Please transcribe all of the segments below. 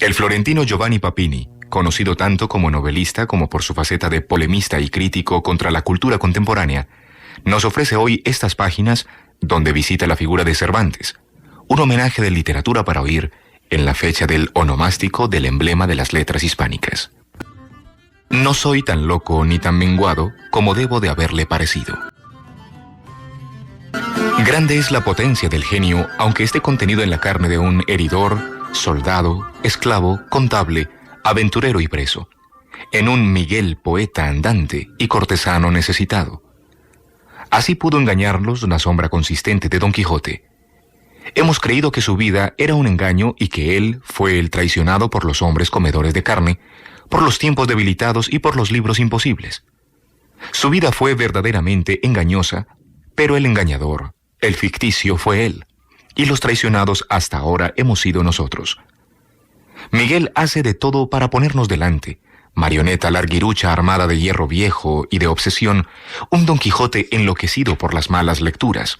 El florentino Giovanni Papini, conocido tanto como novelista como por su faceta de polemista y crítico contra la cultura contemporánea, nos ofrece hoy estas páginas donde visita la figura de Cervantes, un homenaje de literatura para oír en la fecha del onomástico del emblema de las letras hispánicas. No soy tan loco ni tan menguado como debo de haberle parecido. Grande es la potencia del genio, aunque esté contenido en la carne de un heridor, soldado, esclavo, contable, aventurero y preso, en un Miguel poeta andante y cortesano necesitado. Así pudo engañarlos la sombra consistente de Don Quijote. Hemos creído que su vida era un engaño y que él fue el traicionado por los hombres comedores de carne, por los tiempos debilitados y por los libros imposibles. Su vida fue verdaderamente engañosa, pero el engañador, el ficticio, fue él, y los traicionados hasta ahora hemos sido nosotros. Miguel hace de todo para ponernos delante, marioneta larguirucha armada de hierro viejo y de obsesión, un Don Quijote enloquecido por las malas lecturas,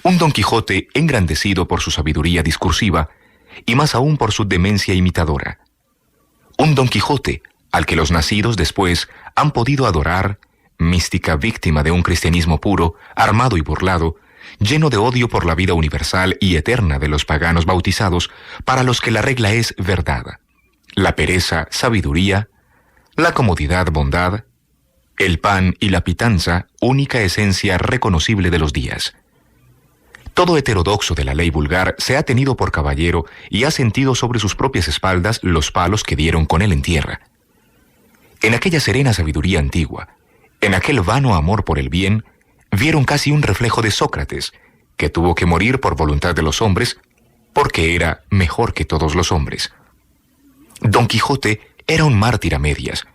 un Don Quijote engrandecido por su sabiduría discursiva y más aún por su demencia imitadora. Un Don Quijote al que los nacidos después han podido adorar, mística víctima de un cristianismo puro, armado y burlado, lleno de odio por la vida universal y eterna de los paganos bautizados, para los que la regla es verdad, la pereza sabiduría, la comodidad bondad, el pan y la pitanza única esencia reconocible de los días. Todo heterodoxo de la ley vulgar se ha tenido por caballero y ha sentido sobre sus propias espaldas los palos que dieron con él en tierra. En aquella serena sabiduría antigua, en aquel vano amor por el bien, vieron casi un reflejo de Sócrates, que tuvo que morir por voluntad de los hombres, porque era mejor que todos los hombres. Don Quijote era un mártir a medias.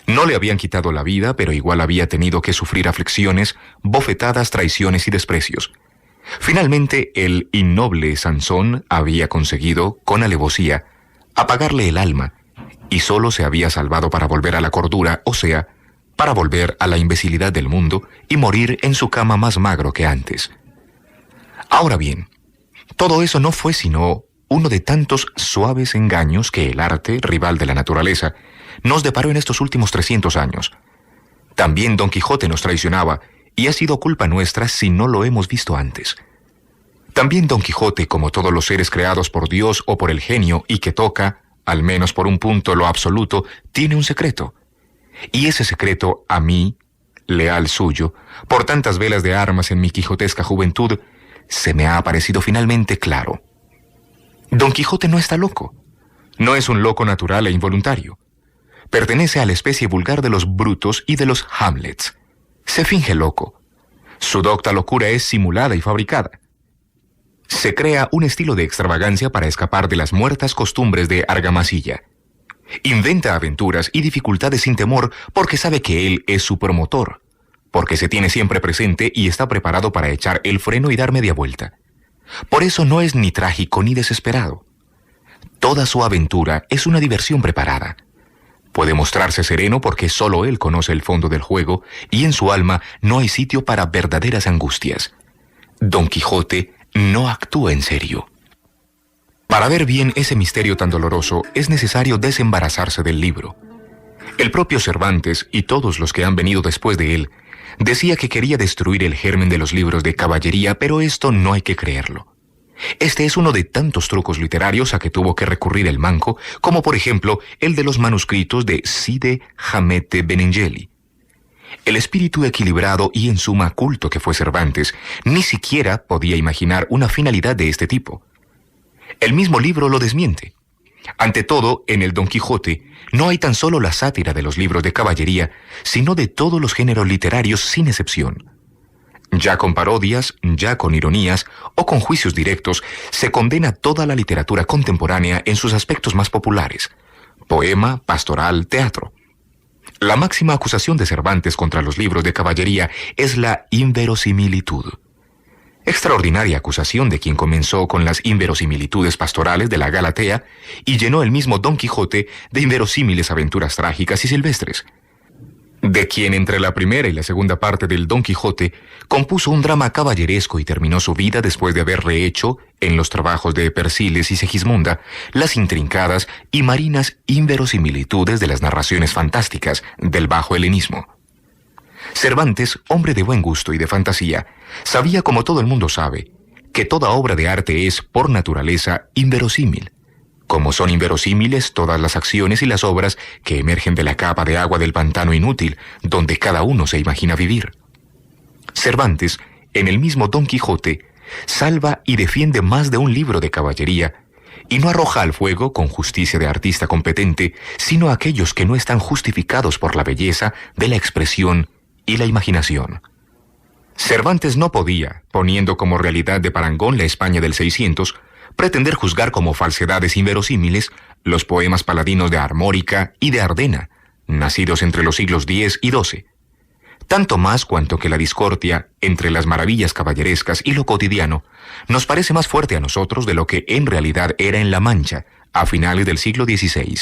No le habían quitado la vida, pero igual había tenido que sufrir aflicciones, bofetadas, traiciones y desprecios. Finalmente, el innoble Sansón había conseguido, con alevosía, apagarle el alma, y solo se había salvado para volver a la cordura, o sea, para volver a la imbecilidad del mundo y morir en su cama más magro que antes. Ahora bien, todo eso no fue sino uno de tantos suaves engaños que el arte, rival de la naturaleza, nos deparó en estos últimos 300 años. También Don Quijote nos traicionaba, y ha sido culpa nuestra si no lo hemos visto antes. También Don Quijote, como todos los seres creados por Dios o por el genio y que toca, al menos por un punto, lo absoluto, tiene un secreto. Y ese secreto a mí, leal suyo, por tantas velas de armas en mi quijotesca juventud, se me ha aparecido finalmente claro. Don Quijote no está loco. No es un loco natural e involuntario. Pertenece a la especie vulgar de los brutos y de los Hamlets. Se finge loco. Su docta locura es simulada y fabricada. Se crea un estilo de extravagancia para escapar de las muertas costumbres de Argamasilla. Inventa aventuras y dificultades sin temor porque sabe que él es su promotor, porque se tiene siempre presente y está preparado para echar el freno y dar media vuelta. Por eso no es ni trágico ni desesperado. Toda su aventura es una diversión preparada. Puede mostrarse sereno porque solo él conoce el fondo del juego y en su alma no hay sitio para verdaderas angustias. Don Quijote no actúa en serio. Para ver bien ese misterio tan doloroso es necesario desembarazarse del libro. El propio Cervantes y todos los que han venido después de él decía que quería destruir el germen de los libros de caballería, pero esto no hay que creerlo. Este es uno de tantos trucos literarios a que tuvo que recurrir el manco, como por ejemplo el de los manuscritos de Cide Hamete Benengeli. El espíritu equilibrado y en suma culto que fue Cervantes ni siquiera podía imaginar una finalidad de este tipo. El mismo libro lo desmiente. Ante todo, en el Don Quijote no hay tan solo la sátira de los libros de caballería, sino de todos los géneros literarios sin excepción. Ya con parodias, ya con ironías o con juicios directos, se condena toda la literatura contemporánea en sus aspectos más populares: poema, pastoral, teatro. La máxima acusación de Cervantes contra los libros de caballería es la inverosimilitud. Extraordinaria acusación de quien comenzó con las inverosimilitudes pastorales de la Galatea y llenó el mismo Don Quijote de inverosímiles aventuras trágicas y silvestres. de quien entre la primera y la segunda parte del Don Quijote compuso un drama caballeresco y terminó su vida después de haber rehecho, en los trabajos de Persiles y Segismunda, las intrincadas y marinas inverosimilitudes de las narraciones fantásticas del bajo helenismo. Cervantes, hombre de buen gusto y de fantasía, sabía, como todo el mundo sabe, que toda obra de arte es, por naturaleza, inverosímil, como son inverosímiles todas las acciones y las obras que emergen de la capa de agua del pantano inútil, donde cada uno se imagina vivir. Cervantes, en el mismo Don Quijote, salva y defiende más de un libro de caballería, y no arroja al fuego con justicia de artista competente, sino aquellos que no están justificados por la belleza de la expresión y la imaginación. Cervantes no podía, poniendo como realidad de parangón la España del 600, pretender juzgar como falsedades inverosímiles los poemas paladinos de Armórica y de Ardena, nacidos entre los siglos X y XII. Tanto más cuanto que la discordia entre las maravillas caballerescas y lo cotidiano nos parece más fuerte a nosotros de lo que en realidad era en La Mancha, a finales del siglo XVI.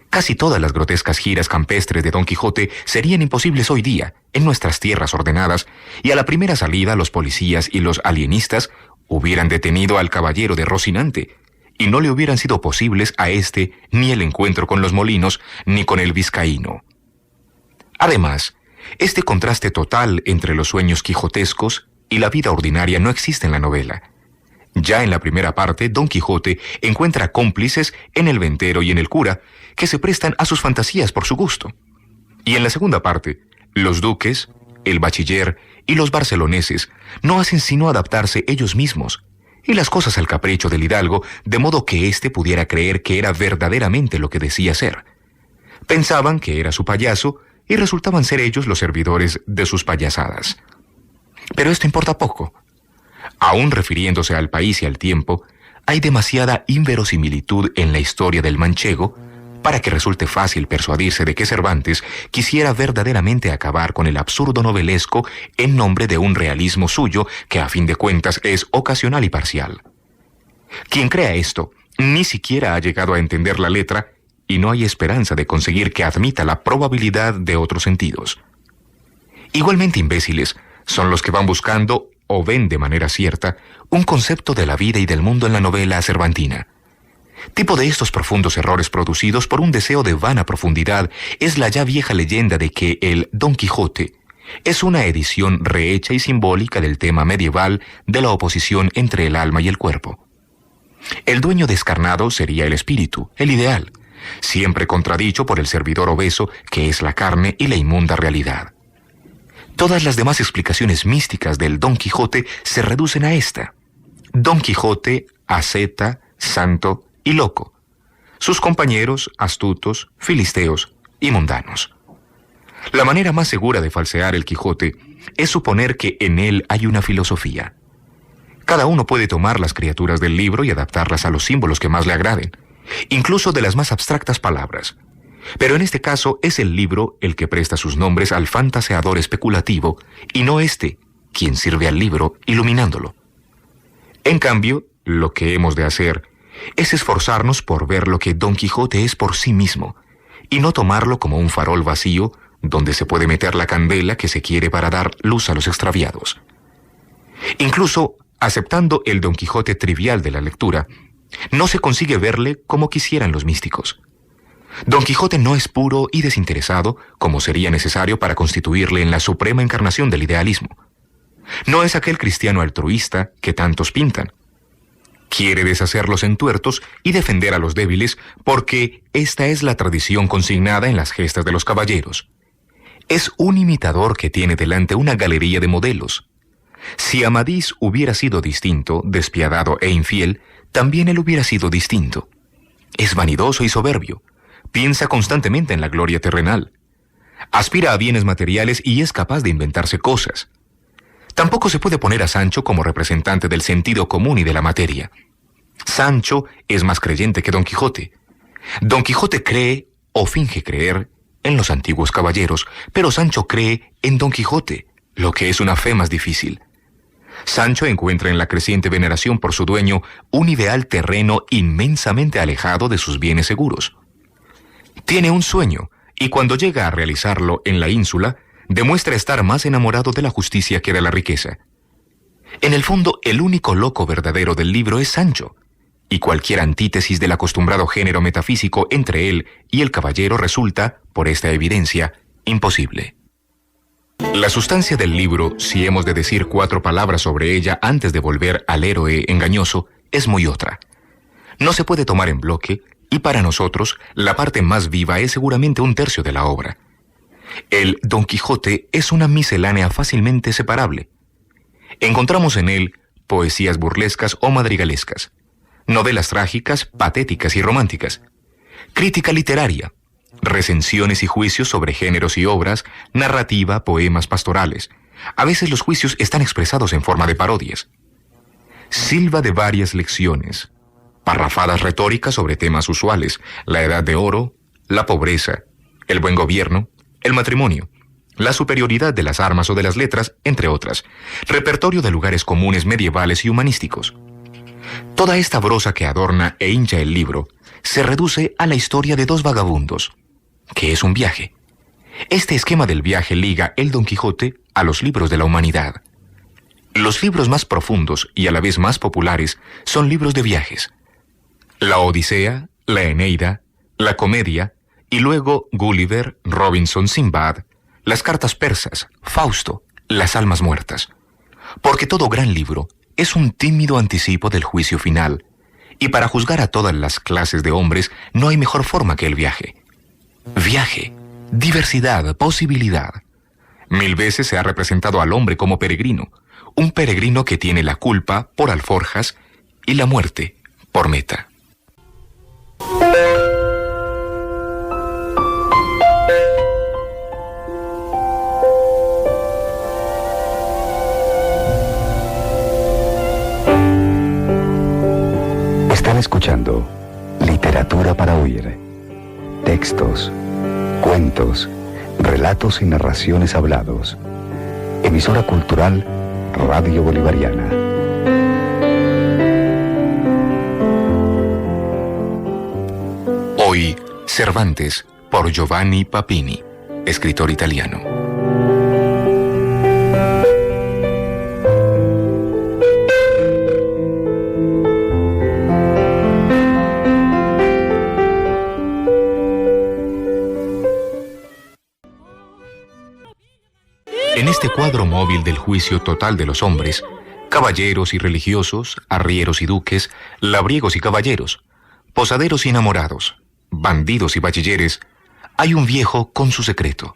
Casi todas las grotescas giras campestres de Don Quijote serían imposibles hoy día, en nuestras tierras ordenadas, y a la primera salida los policías y los alienistas hubieran detenido al caballero de Rocinante, y no le hubieran sido posibles a éste ni el encuentro con los molinos, ni con el vizcaíno. Además, este contraste total entre los sueños quijotescos y la vida ordinaria no existe en la novela. Ya en la primera parte, Don Quijote encuentra cómplices en el ventero y en el cura, que se prestan a sus fantasías por su gusto. Y en la segunda parte, los duques, el bachiller y los barceloneses no hacen sino adaptarse ellos mismos, y las cosas al capricho del hidalgo, de modo que éste pudiera creer que era verdaderamente lo que decía ser. Pensaban que era su payaso, y resultaban ser ellos los servidores de sus payasadas. Pero esto importa poco. Aún refiriéndose al país y al tiempo, hay demasiada inverosimilitud en la historia del manchego para que resulte fácil persuadirse de que Cervantes quisiera verdaderamente acabar con el absurdo novelesco en nombre de un realismo suyo que a fin de cuentas es ocasional y parcial. Quien crea esto ni siquiera ha llegado a entender la letra y no hay esperanza de conseguir que admita la probabilidad de otros sentidos. Igualmente imbéciles son los que van buscando o ven de manera cierta un concepto de la vida y del mundo en la novela cervantina. Tipo de estos profundos errores producidos por un deseo de vana profundidad es la ya vieja leyenda de que el Don Quijote es una edición rehecha y simbólica del tema medieval de la oposición entre el alma y el cuerpo. El dueño descarnado sería el espíritu, el ideal, siempre contradicho por el servidor obeso que es la carne y la inmunda realidad. Todas las demás explicaciones místicas del Don Quijote se reducen a esta: Don Quijote, asceta, santo y loco, sus compañeros astutos, filisteos y mundanos. La manera más segura de falsear el Quijote es suponer que en él hay una filosofía. Cada uno puede tomar las criaturas del libro y adaptarlas a los símbolos que más le agraden, incluso de las más abstractas palabras. Pero en este caso es el libro el que presta sus nombres al fantaseador especulativo y no éste quien sirve al libro iluminándolo. En cambio, lo que hemos de hacer es esforzarnos por ver lo que Don Quijote es por sí mismo y no tomarlo como un farol vacío donde se puede meter la candela que se quiere para dar luz a los extraviados. Incluso, aceptando el Don Quijote trivial de la lectura, no se consigue verle como quisieran los místicos. Don Quijote no es puro y desinteresado como sería necesario para constituirle en la suprema encarnación del idealismo. No es aquel cristiano altruista que tantos pintan. Quiere deshacer los entuertos y defender a los débiles porque esta es la tradición consignada en las gestas de los caballeros. Es un imitador que tiene delante una galería de modelos. Si Amadís hubiera sido distinto, despiadado e infiel, también él hubiera sido distinto. Es vanidoso y soberbio. Piensa constantemente en la gloria terrenal. Aspira a bienes materiales y es capaz de inventarse cosas. Tampoco se puede poner a Sancho como representante del sentido común y de la materia. Sancho es más creyente que Don Quijote. Don Quijote cree o finge creer en los antiguos caballeros, pero Sancho cree en Don Quijote, lo que es una fe más difícil. Sancho encuentra en la creciente veneración por su dueño un ideal terreno inmensamente alejado de sus bienes seguros. Tiene un sueño y cuando llega a realizarlo en la ínsula, demuestra estar más enamorado de la justicia que de la riqueza. En el fondo, el único loco verdadero del libro es Sancho, y cualquier antítesis del acostumbrado género metafísico entre él y el caballero resulta, por esta evidencia, imposible. La sustancia del libro, si hemos de decir 4 palabras sobre ella antes de volver al héroe engañoso, es muy otra. No se puede tomar en bloque, y para nosotros, la parte más viva es seguramente 1/3 de la obra. El Don Quijote es una miscelánea fácilmente separable. Encontramos en él poesías burlescas o madrigalescas, novelas trágicas, patéticas y románticas, crítica literaria, recensiones y juicios sobre géneros y obras, narrativa, poemas pastorales. A veces los juicios están expresados en forma de parodias. Silva de varias lecciones, parrafadas retóricas sobre temas usuales, la edad de oro, la pobreza, el buen gobierno, el matrimonio, la superioridad de las armas o de las letras, entre otras, repertorio de lugares comunes medievales y humanísticos. Toda esta brosa que adorna e hincha el libro se reduce a la historia de 2 vagabundos, que es un viaje. Este esquema del viaje liga el Don Quijote a los libros de la humanidad. Los libros más profundos y a la vez más populares son libros de viajes. La Odisea, la Eneida, la Comedia, y luego Gulliver, Robinson, Sinbad, las cartas persas, Fausto, las almas muertas. Porque todo gran libro es un tímido anticipo del juicio final, y para juzgar a todas las clases de hombres no hay mejor forma que el viaje. Viaje, diversidad, posibilidad. 1000 veces se ha representado al hombre como peregrino, un peregrino que tiene la culpa por alforjas y la muerte por meta. Están escuchando Literatura para Oír. Textos, cuentos, relatos y narraciones hablados. Emisora cultural Radio Bolivariana. Hoy, Cervantes, por Giovanni Papini, escritor italiano. En este cuadro móvil del juicio total de los hombres, caballeros y religiosos, arrieros y duques, labriegos y caballeros, posaderos y enamorados, bandidos y bachilleres, hay un viejo con su secreto.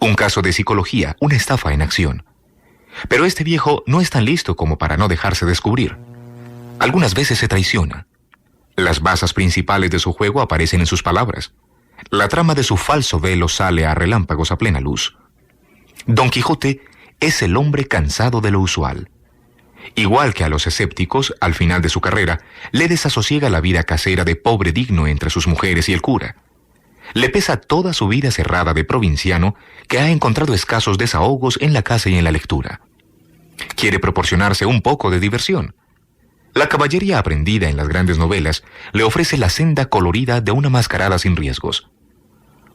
Un caso de psicología, una estafa en acción. Pero este viejo no es tan listo como para no dejarse descubrir. Algunas veces se traiciona. Las bazas principales de su juego aparecen en sus palabras. La trama de su falso velo sale a relámpagos a plena luz. Don Quijote es el hombre cansado de lo usual. Igual que a los escépticos, al final de su carrera, le desasosiega la vida casera de pobre digno entre sus mujeres y el cura. Le pesa toda su vida cerrada de provinciano que ha encontrado escasos desahogos en la casa y en la lectura. Quiere proporcionarse un poco de diversión. La caballería aprendida en las grandes novelas le ofrece la senda colorida de una mascarada sin riesgos.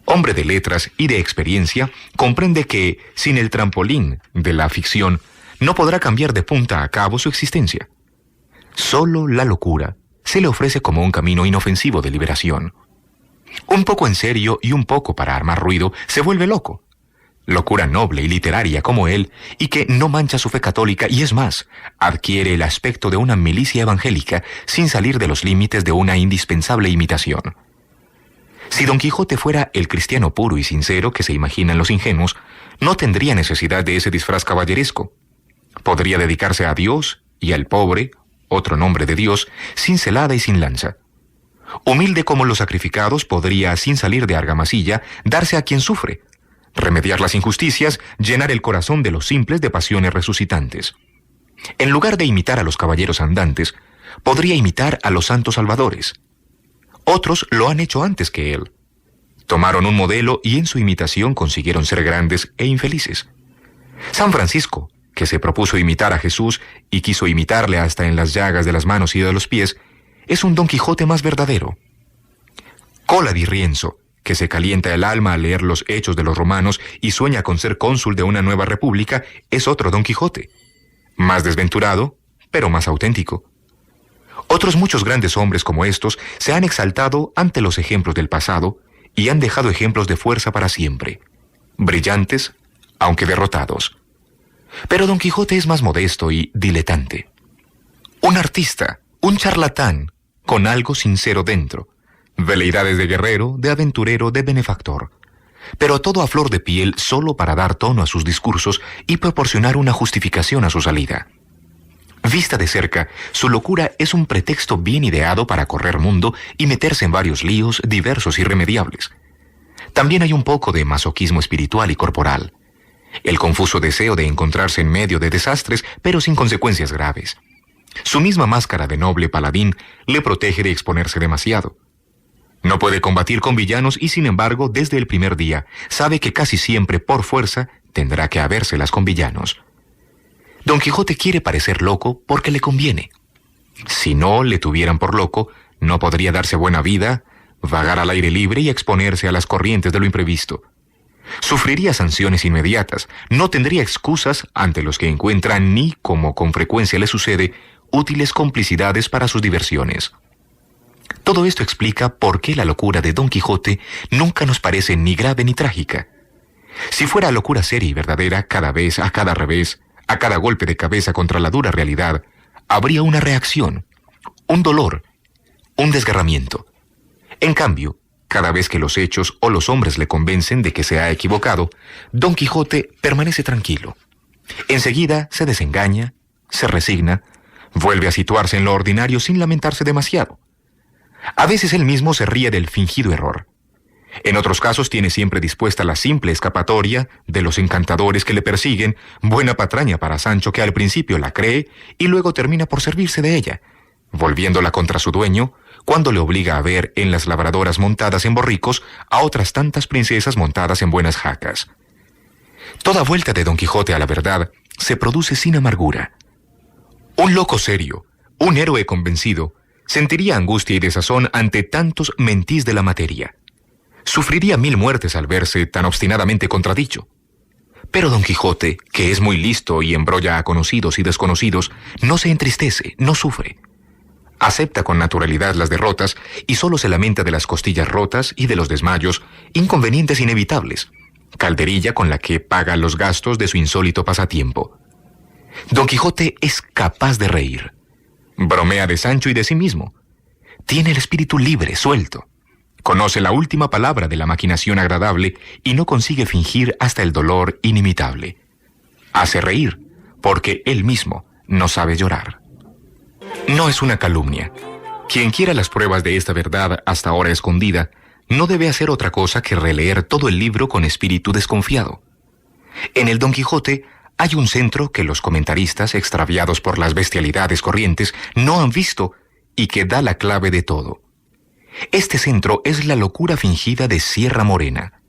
Hombre de letras y de experiencia, comprende que, sin el trampolín de la ficción, no podrá cambiar de punta a cabo su existencia. Solo la locura se le ofrece como un camino inofensivo de liberación. Un poco en serio y un poco para armar ruido, se vuelve loco. Locura noble y literaria como él, y que no mancha su fe católica y es más, adquiere el aspecto de una milicia evangélica sin salir de los límites de una indispensable imitación. Si Don Quijote fuera el cristiano puro y sincero que se imaginan los ingenuos, no tendría necesidad de ese disfraz caballeresco. Podría dedicarse a Dios y al pobre, otro nombre de Dios, sin celada y sin lanza. Humilde como los sacrificados, podría, sin salir de argamasilla, darse a quien sufre, remediar las injusticias, llenar el corazón de los simples de pasiones resucitantes. En lugar de imitar a los caballeros andantes, podría imitar a los santos salvadores. Otros lo han hecho antes que él. Tomaron un modelo y en su imitación consiguieron ser grandes e infelices. San Francisco, que se propuso imitar a Jesús y quiso imitarle hasta en las llagas de las manos y de los pies, es un Don Quijote más verdadero. Cola di Rienzo, que se calienta el alma al leer los hechos de los romanos y sueña con ser cónsul de una nueva república, es otro Don Quijote. Más desventurado, pero más auténtico. Otros muchos grandes hombres como estos se han exaltado ante los ejemplos del pasado y han dejado ejemplos de fuerza para siempre, brillantes, aunque derrotados. Pero Don Quijote es más modesto y diletante. Un artista, un charlatán, con algo sincero dentro, veleidades de guerrero, de aventurero, de benefactor, pero todo a flor de piel solo para dar tono a sus discursos y proporcionar una justificación a su salida. Vista de cerca, su locura es un pretexto bien ideado para correr mundo y meterse en varios líos diversos y irremediables. También hay un poco de masoquismo espiritual y corporal, el confuso deseo de encontrarse en medio de desastres, pero sin consecuencias graves. Su misma máscara de noble paladín le protege de exponerse demasiado. No puede combatir con villanos y, sin embargo, desde el primer día, sabe que casi siempre, por fuerza, tendrá que habérselas con villanos. Don Quijote quiere parecer loco porque le conviene. Si no le tuvieran por loco, no podría darse buena vida, vagar al aire libre y exponerse a las corrientes de lo imprevisto. Sufriría sanciones inmediatas, no tendría excusas ante los que encuentran ni, como con frecuencia le sucede, útiles complicidades para sus diversiones. Todo esto explica por qué la locura de Don Quijote nunca nos parece ni grave ni trágica. Si fuera locura seria y verdadera, cada vez, a cada revés, a cada golpe de cabeza contra la dura realidad, habría una reacción, un dolor, un desgarramiento. En cambio, cada vez que los hechos o los hombres le convencen de que se ha equivocado, Don Quijote permanece tranquilo. Enseguida se desengaña, se resigna, vuelve a situarse en lo ordinario sin lamentarse demasiado. A veces él mismo se ríe del fingido error. En otros casos tiene siempre dispuesta la simple escapatoria de los encantadores que le persiguen, buena patraña para Sancho, que al principio la cree y luego termina por servirse de ella, volviéndola contra su dueño, cuando le obliga a ver en las labradoras montadas en borricos a otras tantas princesas montadas en buenas jacas. Toda vuelta de Don Quijote a la verdad se produce sin amargura. Un loco serio, un héroe convencido, sentiría angustia y desazón ante tantos mentís de la materia. Sufriría 1000 muertes al verse tan obstinadamente contradicho. Pero Don Quijote, que es muy listo y embrolla a conocidos y desconocidos, no se entristece, no sufre. Acepta con naturalidad las derrotas y solo se lamenta de las costillas rotas y de los desmayos, inconvenientes inevitables, calderilla con la que paga los gastos de su insólito pasatiempo. Don Quijote es capaz de reír. Bromea de Sancho y de sí mismo. Tiene el espíritu libre, suelto. Conoce la última palabra de la maquinación agradable y no consigue fingir hasta el dolor inimitable. Hace reír, porque él mismo no sabe llorar. No es una calumnia. Quien quiera las pruebas de esta verdad hasta ahora escondida, no debe hacer otra cosa que releer todo el libro con espíritu desconfiado. En el Don Quijote hay un centro que los comentaristas, extraviados por las bestialidades corrientes, no han visto y que da la clave de todo. Este centro es la locura fingida de Sierra Morena.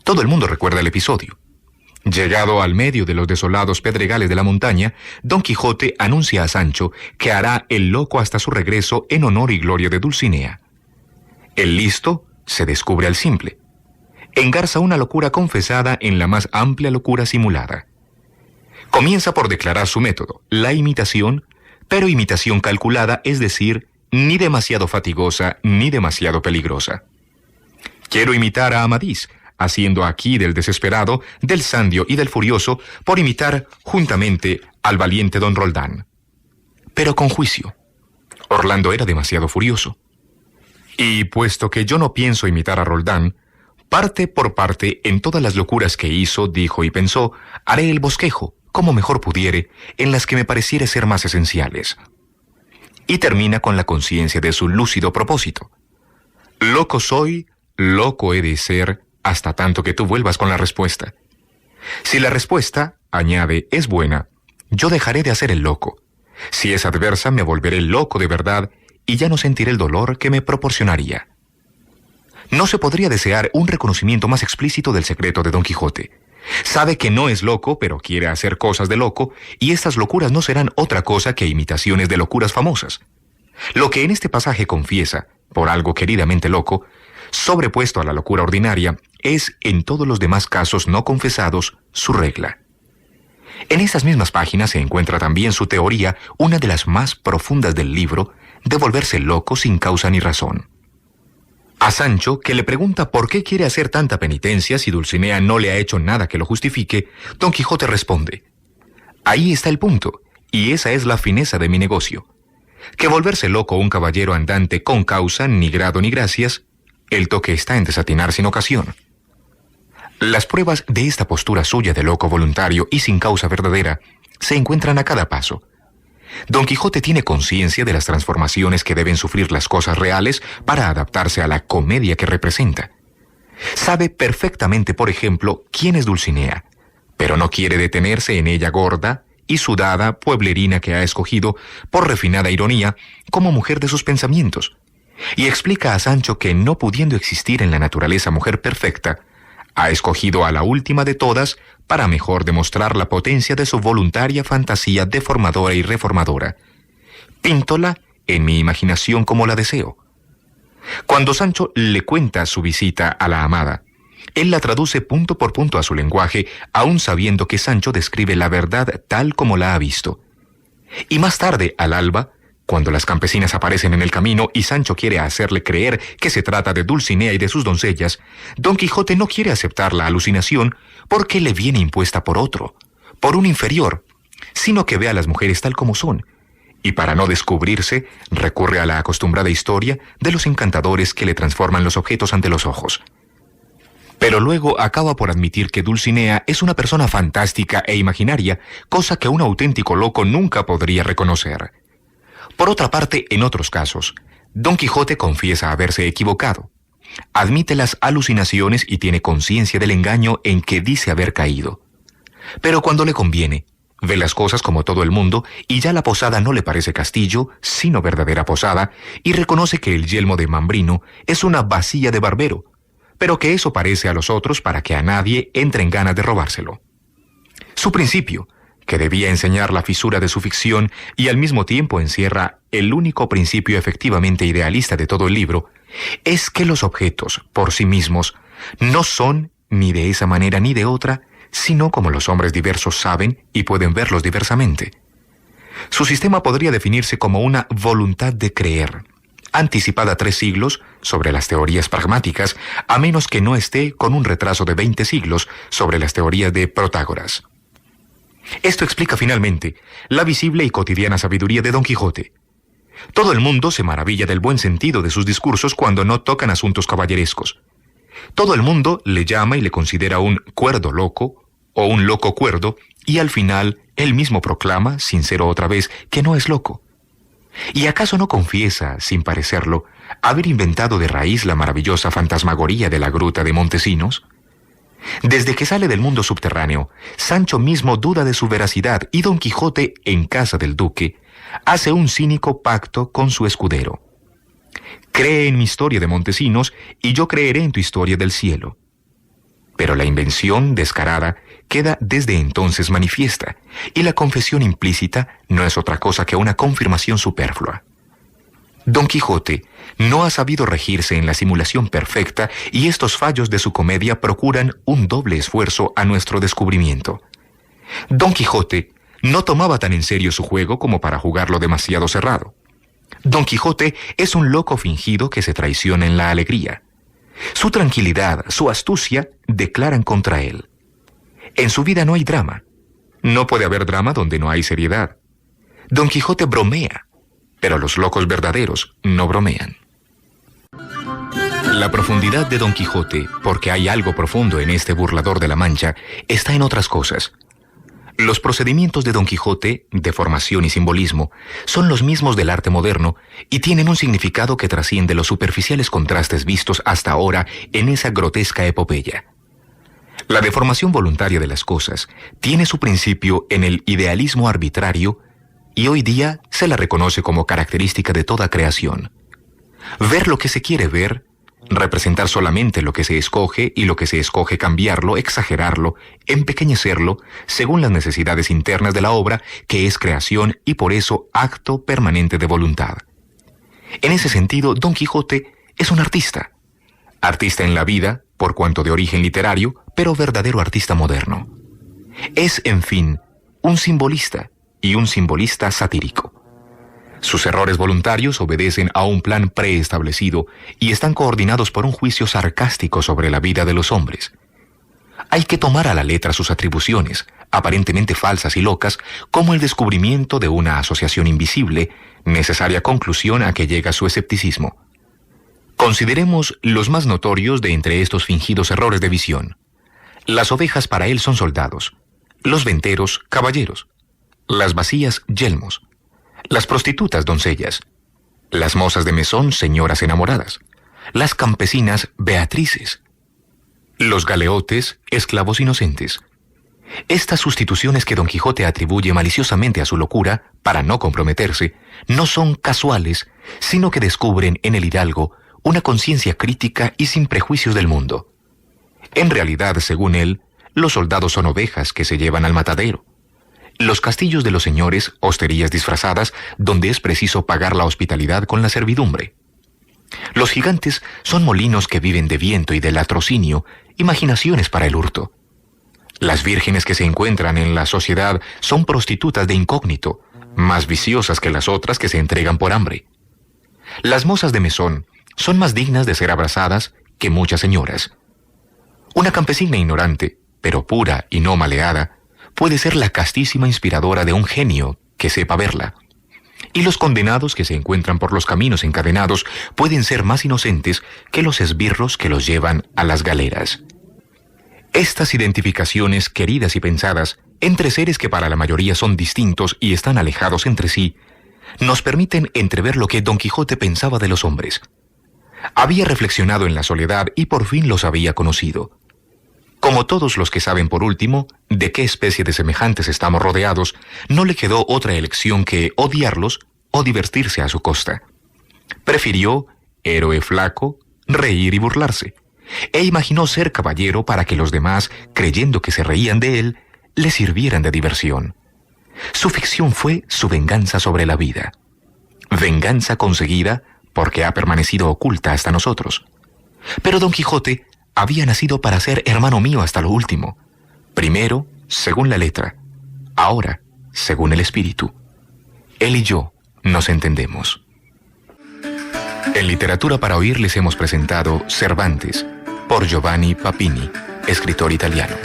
Todo el mundo recuerda el episodio. Llegado al medio de los desolados pedregales de la montaña, Don Quijote anuncia a Sancho que hará el loco hasta su regreso en honor y gloria de Dulcinea. El listo se descubre al simple. Engarza una locura confesada en la más amplia locura simulada. Comienza por declarar su método, la imitación, pero imitación calculada, es decir, ni demasiado fatigosa ni demasiado peligrosa. Quiero imitar a Amadís, haciendo aquí del desesperado, del sandio y del furioso, por imitar juntamente al valiente don Roldán. Pero con juicio. Orlando era demasiado furioso. Y puesto que yo no pienso imitar a Roldán, parte por parte, en todas las locuras que hizo, dijo y pensó, haré el bosquejo, como mejor pudiere, en las que me pareciere ser más esenciales. Y termina con la conciencia de su lúcido propósito. Loco soy, loco he de ser, hasta tanto que tú vuelvas con la respuesta. Si la respuesta, añade, es buena, yo dejaré de hacer el loco. Si es adversa, me volveré loco de verdad y ya no sentiré el dolor que me proporcionaría. No se podría desear un reconocimiento más explícito del secreto de Don Quijote. Sabe que no es loco, pero quiere hacer cosas de loco, y estas locuras no serán otra cosa que imitaciones de locuras famosas. Lo que en este pasaje confiesa, por algo queridamente loco, sobrepuesto a la locura ordinaria, es, en todos los demás casos no confesados, su regla. En esas mismas páginas se encuentra también su teoría, una de las más profundas del libro, de volverse loco sin causa ni razón. A Sancho, que le pregunta por qué quiere hacer tanta penitencia si Dulcinea no le ha hecho nada que lo justifique, Don Quijote responde: ahí está el punto, y esa es la fineza de mi negocio. Que volverse loco un caballero andante con causa, ni grado ni gracias, el toque está en desatinar sin ocasión. Las pruebas de esta postura suya de loco voluntario y sin causa verdadera se encuentran a cada paso. Don Quijote tiene conciencia de las transformaciones que deben sufrir las cosas reales para adaptarse a la comedia que representa. Sabe perfectamente, por ejemplo, quién es Dulcinea, pero no quiere detenerse en ella gorda y sudada pueblerina que ha escogido, por refinada ironía, como mujer de sus pensamientos, y explica a Sancho que, no pudiendo existir en la naturaleza mujer perfecta, ha escogido a la última de todas para mejor demostrar la potencia de su voluntaria fantasía deformadora y reformadora. Píntola en mi imaginación como la deseo. Cuando Sancho le cuenta su visita a la amada, él la traduce punto por punto a su lenguaje, aun sabiendo que Sancho describe la verdad tal como la ha visto. Y más tarde, al alba, cuando las campesinas aparecen en el camino y Sancho quiere hacerle creer que se trata de Dulcinea y de sus doncellas, Don Quijote no quiere aceptar la alucinación porque le viene impuesta por otro, por un inferior, sino que ve a las mujeres tal como son, y para no descubrirse recurre a la acostumbrada historia de los encantadores que le transforman los objetos ante los ojos. Pero luego acaba por admitir que Dulcinea es una persona fantástica e imaginaria, cosa que un auténtico loco nunca podría reconocer. Por otra parte, en otros casos, Don Quijote confiesa haberse equivocado. Admite las alucinaciones y tiene conciencia del engaño en que dice haber caído. Pero cuando le conviene, ve las cosas como todo el mundo y ya la posada no le parece castillo, sino verdadera posada, y reconoce que el yelmo de Mambrino es una bacilla de barbero, pero que eso parece a los otros para que a nadie entre en ganas de robárselo. Su principio, que debía enseñar la fisura de su ficción y al mismo tiempo encierra el único principio efectivamente idealista de todo el libro, es que los objetos, por sí mismos, no son ni de esa manera ni de otra, sino como los hombres diversos saben y pueden verlos diversamente. Su sistema podría definirse como una voluntad de creer, anticipada 3 siglos sobre las teorías pragmáticas, a menos que no esté con un retraso de 20 siglos sobre las teorías de Protágoras. Esto explica finalmente la visible y cotidiana sabiduría de Don Quijote. Todo el mundo se maravilla del buen sentido de sus discursos cuando no tocan asuntos caballerescos. Todo el mundo le llama y le considera un cuerdo loco o un loco cuerdo, y al final él mismo proclama, sincero otra vez, que no es loco. ¿Y acaso no confiesa, sin parecerlo, haber inventado de raíz la maravillosa fantasmagoría de la gruta de Montesinos? Desde que sale del mundo subterráneo, Sancho mismo duda de su veracidad y Don Quijote, en casa del duque, hace un cínico pacto con su escudero. Cree en mi historia de Montesinos y yo creeré en tu historia del cielo. Pero la invención descarada queda desde entonces manifiesta, y la confesión implícita no es otra cosa que una confirmación superflua. Don Quijote no ha sabido regirse en la simulación perfecta y estos fallos de su comedia procuran un doble esfuerzo a nuestro descubrimiento. Don Quijote no tomaba tan en serio su juego como para jugarlo demasiado cerrado. Don Quijote es un loco fingido que se traiciona en la alegría. Su tranquilidad, su astucia declaran contra él. En su vida no hay drama. No puede haber drama donde no hay seriedad. Don Quijote bromea, pero los locos verdaderos no bromean. La profundidad de Don Quijote, porque hay algo profundo en este burlador de la Mancha, está en otras cosas. Los procedimientos de Don Quijote, de formación y simbolismo, son los mismos del arte moderno y tienen un significado que trasciende los superficiales contrastes vistos hasta ahora en esa grotesca epopeya. La deformación voluntaria de las cosas tiene su principio en el idealismo arbitrario y hoy día se la reconoce como característica de toda creación. Ver lo que se quiere ver, representar solamente lo que se escoge y lo que se escoge cambiarlo, exagerarlo, empequeñecerlo, según las necesidades internas de la obra, que es creación y por eso acto permanente de voluntad. En ese sentido, Don Quijote es un artista. Artista en la vida, por cuanto de origen literario, pero verdadero artista moderno. Es, en fin, un simbolista, y un simbolista satírico. Sus errores voluntarios obedecen a un plan preestablecido y están coordinados por un juicio sarcástico sobre la vida de los hombres. Hay que tomar a la letra sus atribuciones, aparentemente falsas y locas, como el descubrimiento de una asociación invisible, necesaria conclusión a que llega su escepticismo. Consideremos los más notorios de entre estos fingidos errores de visión. Las ovejas para él son soldados, los venteros, caballeros, las vacías, yelmos, las prostitutas, doncellas, las mozas de mesón, señoras enamoradas, las campesinas, beatrices, los galeotes, esclavos inocentes. Estas sustituciones que Don Quijote atribuye maliciosamente a su locura, para no comprometerse, no son casuales, sino que descubren en el hidalgo una conciencia crítica y sin prejuicios del mundo. En realidad, según él, los soldados son ovejas que se llevan al matadero. Los castillos de los señores, hosterías disfrazadas, donde es preciso pagar la hospitalidad con la servidumbre. Los gigantes son molinos que viven de viento y de latrocinio, imaginaciones para el hurto. Las vírgenes que se encuentran en la sociedad son prostitutas de incógnito, más viciosas que las otras que se entregan por hambre. Las mozas de mesón son más dignas de ser abrazadas que muchas señoras. Una campesina ignorante, pero pura y no maleada, puede ser la castísima inspiradora de un genio que sepa verla. Y los condenados que se encuentran por los caminos encadenados pueden ser más inocentes que los esbirros que los llevan a las galeras. Estas identificaciones queridas y pensadas entre seres que para la mayoría son distintos y están alejados entre sí, nos permiten entrever lo que Don Quijote pensaba de los hombres. Había reflexionado en la soledad y por fin los había conocido. Como todos los que saben por último de qué especie de semejantes estamos rodeados, no le quedó otra elección que odiarlos o divertirse a su costa. Prefirió, héroe flaco, reír y burlarse, e imaginó ser caballero para que los demás, creyendo que se reían de él, le sirvieran de diversión. Su ficción fue su venganza sobre la vida. Venganza conseguida porque ha permanecido oculta hasta nosotros. Pero Don Quijote había nacido para ser hermano mío hasta lo último. Primero, según la letra, ahora, según el espíritu. Él y yo nos entendemos. En Literatura para Oír les hemos presentado Cervantes, por Giovanni Papini, escritor italiano.